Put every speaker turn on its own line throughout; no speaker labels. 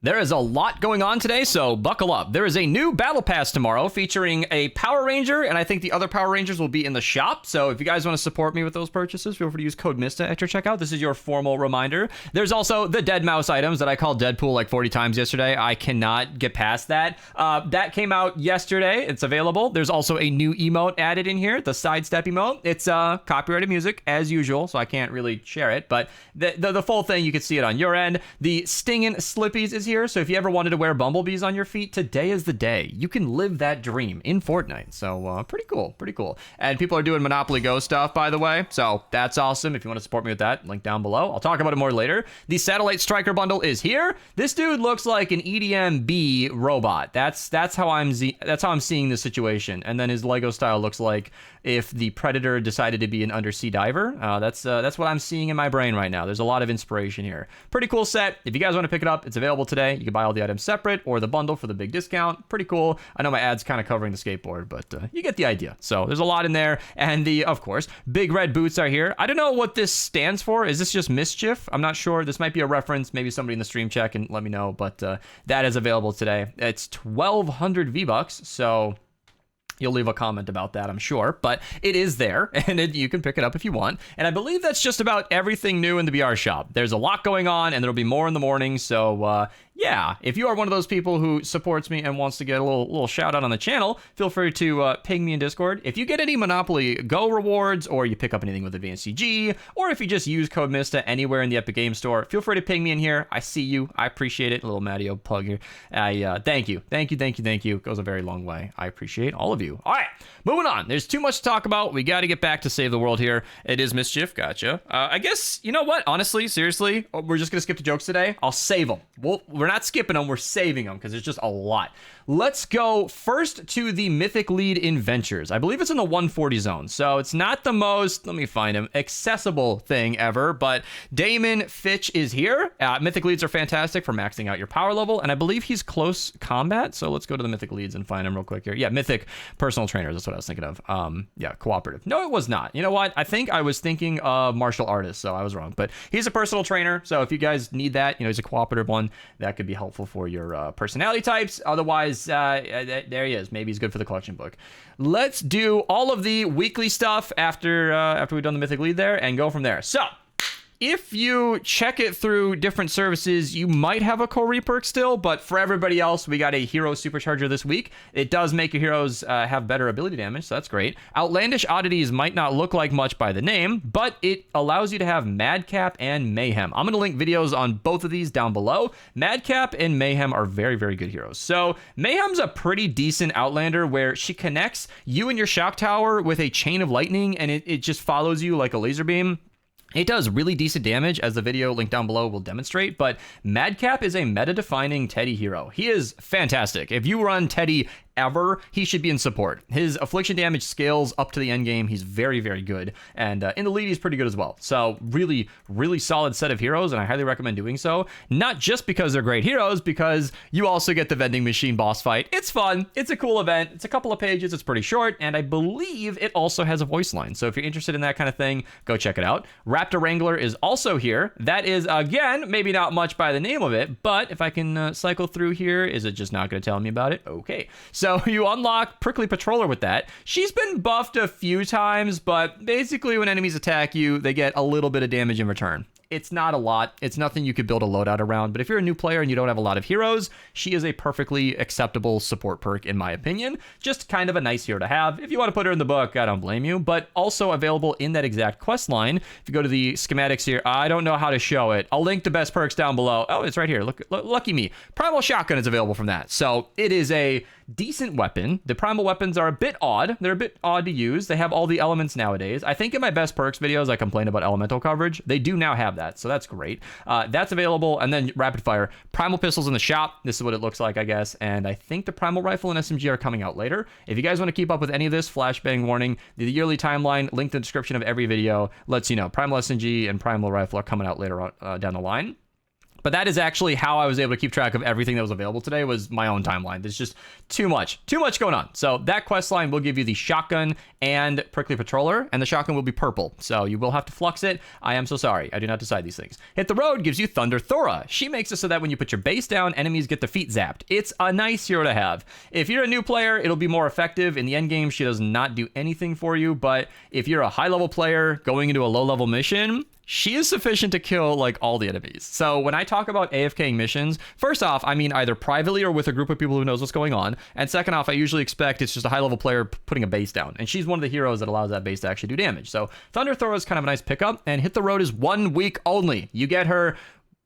There is a lot going on today, so buckle up. There is a new Battle Pass tomorrow featuring a Power Ranger, and I think the other Power Rangers will be in the shop. So if you guys want to support me with those purchases, feel free to use code Mista at your checkout. This is your formal reminder. There's also the Dead Mouse items that I called Deadpool like 40 times yesterday. I cannot get past that. That came out yesterday. It's available. There's also a new emote added in here, the sidestep emote. It's copyrighted music as usual, so I can't really share it, but the full thing, you can see it on your end. The Stingin' Slippies is here. So if you ever wanted to wear bumblebees on your feet, today is the day. You can live that dream in Fortnite. So pretty cool, pretty cool. And people are doing Monopoly Go stuff, by the way. So that's awesome. If you want to support me with that, link down below. I'll talk about it more later. The Satellite Striker bundle is here. This dude looks like an EDMB robot. That's how I'm seeing the situation. And then his Lego style looks like if the Predator decided to be an undersea diver. That's what I'm seeing in my brain right now. There's a lot of inspiration here. Pretty cool set. If you guys want to pick it up, it's available today. You can buy all the items separate or the bundle for the big discount. Pretty cool. I know my ad's kind of covering the skateboard, but you get the idea. So there's a lot in there. And of course, big red boots are here. I don't know what this stands for. Is this just mischief? I'm not sure. This might be a reference. Maybe somebody in the stream chat can let me know, but that is available today. It's 1,200 V-Bucks, so you'll leave a comment about that, I'm sure, but it is there, and you can pick it up if you want. And I believe that's just about everything new in the BR shop. There's a lot going on, and there'll be more in the morning, so yeah, if you are one of those people who supports me and wants to get a little shout out on the channel, feel free to ping me in Discord. If you get any Monopoly Go rewards, or you pick up anything with Advanced CG, or if you just use code Mista anywhere in the Epic Games Store, feel free to ping me in here. I see you. I appreciate it. A little Matteo plug here. Thank you. It goes a very long way. I appreciate all of you. All right, moving on. There's too much to talk about. We got to get back to Save the World here. It is Mischief. Gotcha. I guess, you know what? Honestly, seriously, we're just going to skip the jokes today. I'll save them. We're not skipping them. We're saving them because there's just a lot. Let's go first to the Mythic lead in Ventures. I believe it's in the 140 zone, so it's not the most, let me find him, accessible thing ever, but Damon Fitch is here. Mythic leads are fantastic for maxing out your power level, and I believe he's close combat, so let's go to the Mythic leads and find him real quick here. Yeah, Mythic personal trainers, that's what I was thinking of. Yeah, cooperative. No, it was not. You know what? I think I was thinking of martial artist, so I was wrong, but he's a personal trainer, so if you guys need that, you know, he's a cooperative one, that could be helpful for your personality types. Otherwise, there he is. Maybe he's good for the collection book. Let's do all of the weekly stuff after we've done the Mythic lead there and go from there. So if you check it through different services, you might have a co-reperk still, but for everybody else, we got a hero supercharger this week. It does make your heroes have better ability damage, so that's great. Outlandish Oddities might not look like much by the name, but it allows you to have Madcap and Mayhem. I'm going to link videos on both of these down below. Madcap and Mayhem are very, very good heroes. So Mayhem's a pretty decent Outlander where she connects you and your shock tower with a chain of lightning, and it just follows you like a laser beam. It does really decent damage, as the video linked down below will demonstrate, but Madcap is a meta-defining Teddy hero. He is fantastic. If you run Teddy ever, he should be in support. His affliction damage scales up to the end game. He's very, very good. And in the lead, he's pretty good as well. So really, really solid set of heroes, and I highly recommend doing so. Not just because they're great heroes, because you also get the vending machine boss fight. It's fun. It's a cool event. It's a couple of pages. It's pretty short, and I believe it also has a voice line. So if you're interested in that kind of thing, go check it out. Raptor Wrangler is also here. That is, again, maybe not much by the name of it, but if I can cycle through here, is it just not going to tell me about it? Okay. So you unlock Prickly Patroller with that. She's been buffed a few times, but basically when enemies attack you, they get a little bit of damage in return. It's not a lot. It's nothing you could build a loadout around, but if you're a new player and you don't have a lot of heroes, she is a perfectly acceptable support perk in my opinion. Just kind of a nice hero to have. If you want to put her in the book, I don't blame you, but also available in that exact quest line. If you go to the schematics here, I don't know how to show it. I'll link the best perks down below. Oh, it's right here. Look, lucky me. Primal Shotgun is available from that. So it is a decent weapon. The primal weapons are a bit odd. They're a bit odd to use. They have all the elements nowadays. I think in my best perks videos, I complained about elemental coverage. They do now have that, so that's great. That's available. And then rapid fire. Primal pistols in the shop. This is what it looks like, I guess. And I think the primal rifle and SMG are coming out later. If you guys want to keep up with any of this, flashbang warning, the yearly timeline, linked in the description of every video, lets you know primal SMG and primal rifle are coming out later on, down the line. But that is actually how I was able to keep track of everything that was available today, was my own timeline. There's just too much going on. So that quest line will give you the shotgun and prickly patroller, and the shotgun will be purple. So you will have to flux it. I am so sorry. I do not decide these things. Hit the Road gives you Thunder Thora. She makes it so that when you put your base down, enemies get their feet zapped. It's a nice hero to have. If you're a new player, it'll be more effective. In the end game, she does not do anything for you, but if you're a high level player going into a low level mission, she is sufficient to kill like all the enemies. So when I talk about AFKing missions, first off, I mean either privately or with a group of people who knows what's going on. And second off, I usually expect it's just a high level player putting a base down. And she's one of the heroes that allows that base to actually do damage. So Thunder Thora is kind of a nice pickup, and Hit the Road is 1 week only. You get her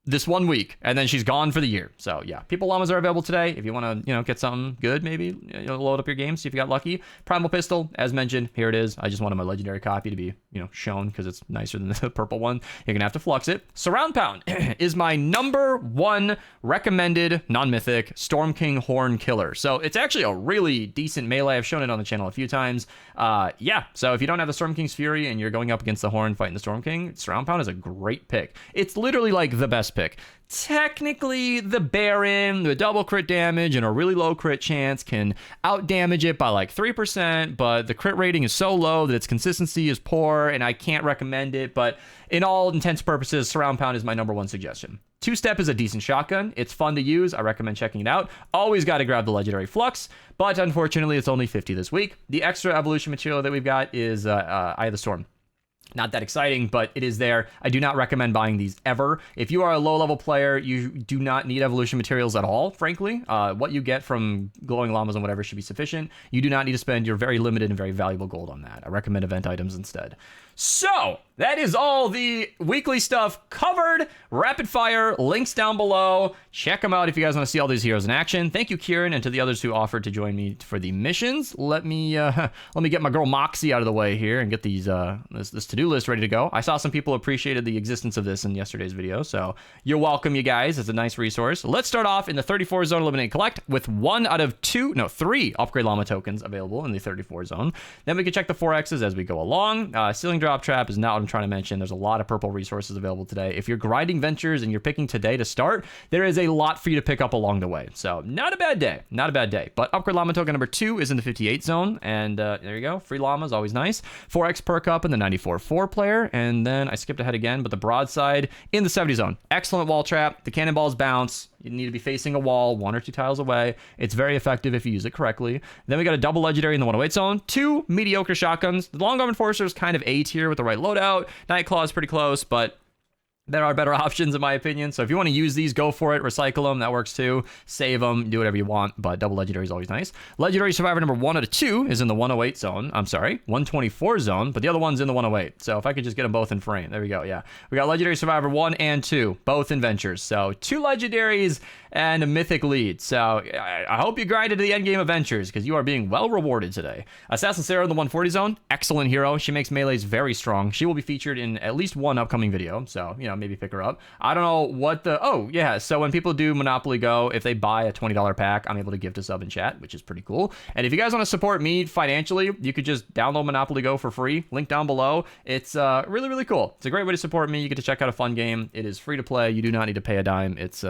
this 1 week, and then she's gone for the year. So yeah, People Llamas are available today. If you want to, get something good, maybe load up your game, see if you got lucky. Primal Pistol, as mentioned, here it is. I just wanted my legendary copy to be, shown because it's nicer than the purple one. You're gonna have to flux it. Surround Pound is my #1 recommended non-mythic Storm King Horn killer. So it's actually a really decent melee. I've shown it on the channel a few times. Yeah. So if you don't have the Storm King's Fury and you're going up against the Horn fighting the Storm King, Surround Pound is a great pick. It's literally like the best pick. Technically, the Baron, the double crit damage and a really low crit chance can out damage it by like 3%, but the crit rating is so low that its consistency is poor, and I can't recommend it. But in all intents and purposes, Surround Pound is my #1 suggestion. Two-step is a decent shotgun. It's fun to use. I recommend checking it out. Always got to grab the legendary Flux, but unfortunately, it's only 50 this week. The extra evolution material that we've got is Eye of the Storm. Not that exciting, but it is there. I do not recommend buying these ever. If you are a low-level player, you do not need evolution materials at all, frankly. What you get from glowing llamas and whatever should be sufficient. You do not need to spend your very limited and very valuable gold on that. I recommend event items instead. So, that is all the weekly stuff covered. Rapid fire, links down below. Check them out if you guys want to see all these heroes in action. Thank you, Kieran, and to the others who offered to join me for the missions. Let me get my girl Moxie out of the way here and get these this to-do list ready to go. I saw some people appreciated the existence of this in yesterday's video, so you're welcome, you guys. It's a nice resource. Let's start off in the 34 zone eliminate collect with 3 upgrade llama tokens available in the 34 zone. Then we can check the 4Xs as we go along. Ceiling drop trap is not what I'm trying to mention. There's a lot of purple resources available today. If you're grinding ventures and you're picking today to start, there is a lot for you to pick up along the way. So not a bad day. Not a bad day. But upgrade llama token number 2 is in the 58 zone. And there you go. Free llamas, always nice. 4X perk up in the 94-4 player. And then I skipped ahead again, but the broadside in the 70 zone. Excellent wall trap. The cannonballs bounce. You need to be facing a wall 1 or 2 tiles away. It's very effective if you use it correctly. Then we got a double legendary in the 108 zone. 2 mediocre shotguns. The long arm enforcer is kind of A tier with the right loadout. Nightclaw is pretty close, but there are better options in my opinion. So if you want to use these, go for it. Recycle them. That works too. Save them. Do whatever you want. But double legendary is always nice. Legendary survivor number 1 out of 2 is in the 108 zone. I'm sorry, 124 zone. But the other one's in the 108. So if I could just get them both in frame. There we go. Yeah. We got legendary survivor 1 and 2. Both in ventures. So 2 legendaries and a mythic lead. So I hope you grinded to the end game of ventures because you are being well rewarded today. Assassin Sarah in the 140 zone. Excellent hero. She makes melees very strong. She will be featured in at least one upcoming video. So, maybe pick her up. I don't know what so when people do Monopoly Go, if they buy a $20 pack, I'm able to gift a sub in chat, which is pretty cool. And if you guys want to support me financially, you could just download Monopoly Go for free. Link down below. It's really, really cool. It's a great way to support me. You get to check out a fun game. It is free to play. You do not need to pay a dime. It's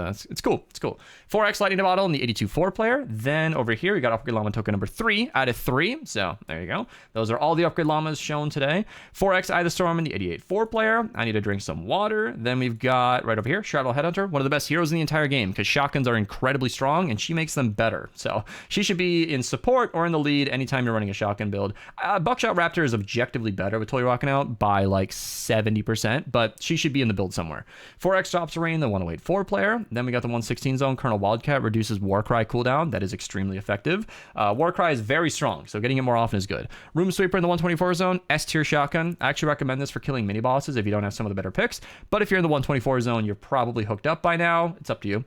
cool. It's cool. 4X lightning bottle in the 82-4 player. Then over here, we got upgrade llama token number 3 out of 3. So there you go. Those are all the upgrade llamas shown today. 4X Eye of the Storm in the 88-4 player. I need to drink some water. Then we've got right over here, Shadow Headhunter, one of the best heroes in the entire game because shotguns are incredibly strong and she makes them better. So she should be in support or in the lead anytime you're running a shotgun build. Buckshot Raptor is objectively better with Toy Rocking Out by like 70%, but she should be in the build somewhere. 4X drops Rain, the 108-4 player. Then we got the 116 zone. Colonel Wildcat reduces Warcry cooldown. That is extremely effective. Warcry is very strong, so getting it more often is good. Room Sweeper in the 124 zone. S tier shotgun. I actually recommend this for killing mini bosses if you don't have some of the better picks, but if you're in the 124 zone, you're probably hooked up by now. It's up to you.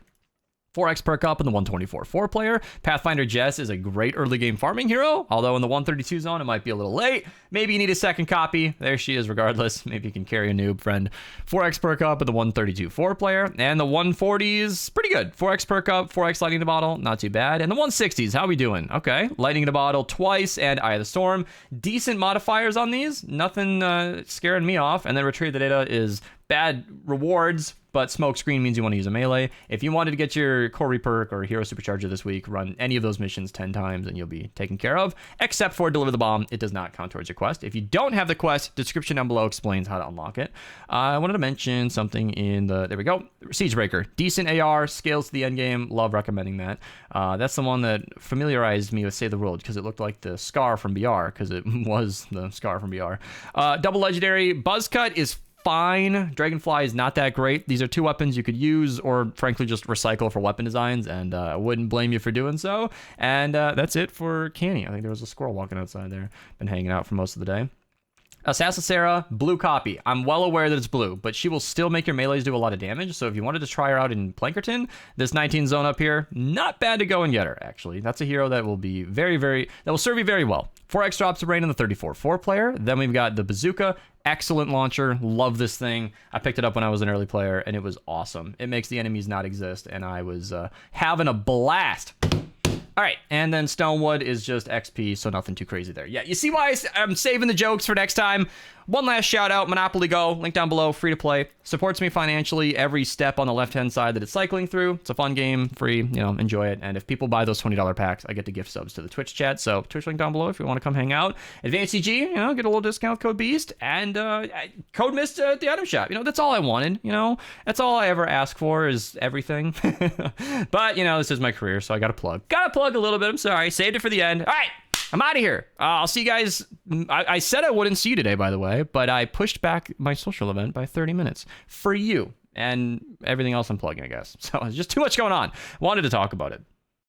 4X perk up in the 124-4 player. Pathfinder Jess is a great early game farming hero, although in the 132 zone, it might be a little late. Maybe you need a second copy. There she is regardless. Maybe you can carry a noob friend. 4X perk up in the 132-4 player. And the 140s, pretty good. 4X perk up, 4X lightning in the bottle, not too bad. And the 160s, how we doing? Okay, lightning in the bottle twice and Eye of the Storm. Decent modifiers on these. Nothing scaring me off. And then retrieve the data is bad rewards. but smoke screen means you want to use a melee. If you wanted to get your core reperk or hero supercharger this week, run any of those missions 10 times and you'll be taken care of, except for deliver the bomb. It does not count towards your quest. If you don't have the quest, description down below explains how to unlock it. I wanted to mention something in the, there we go, Siegebreaker. Decent AR, scales to the end game. Love recommending that. That's the one that familiarized me with Save the World because it looked like the Scar from BR, because it was the Scar from BR. Double legendary. Buzzcut is fine. Dragonfly is not that great. These are two weapons you could use or frankly just recycle for weapon designs, and I wouldn't blame you for doing so. And that's it for Canny. I think there was a squirrel walking outside there. Been hanging out for most of the day. Assassin Sarah, blue copy. I'm well aware that it's blue, but she will still make your melees do a lot of damage. So if you wanted to try her out in Plankerton, this 19 zone up here, not bad to go and get her, actually. That's a hero that will be that will serve you very well. 4x drops of rain in the 34-4 player. Then we've got the bazooka. Excellent launcher. Love this thing. I picked it up when I was an early player, and it was awesome. It makes the enemies not exist, and I was having a blast. All right, and then Stonewood is just XP, so nothing too crazy there. Yeah, you see why I'm saving the jokes for next time? One last shout out, Monopoly Go, link down below, free to play. Supports me financially every step on the left-hand side that it's cycling through. It's a fun game, free, you know, enjoy it. And if people buy those $20 packs, I get to gift subs to the Twitch chat. So Twitch link down below if you want to come hang out. Advanced CG, you know, get a little discount code BEAST. And code Mista at the item shop. You know, that's all I wanted, you know. That's all I ever ask for is everything. But, you know, this is my career, so I got to plug. Got to plug a little bit, I'm sorry. Saved it for the end. All right. I'm out of here. I'll see you guys. I said I wouldn't see you today, by the way, but I pushed back my social event by 30 minutes for you and everything else I'm plugging, I guess. So it's just too much going on. Wanted to talk about it.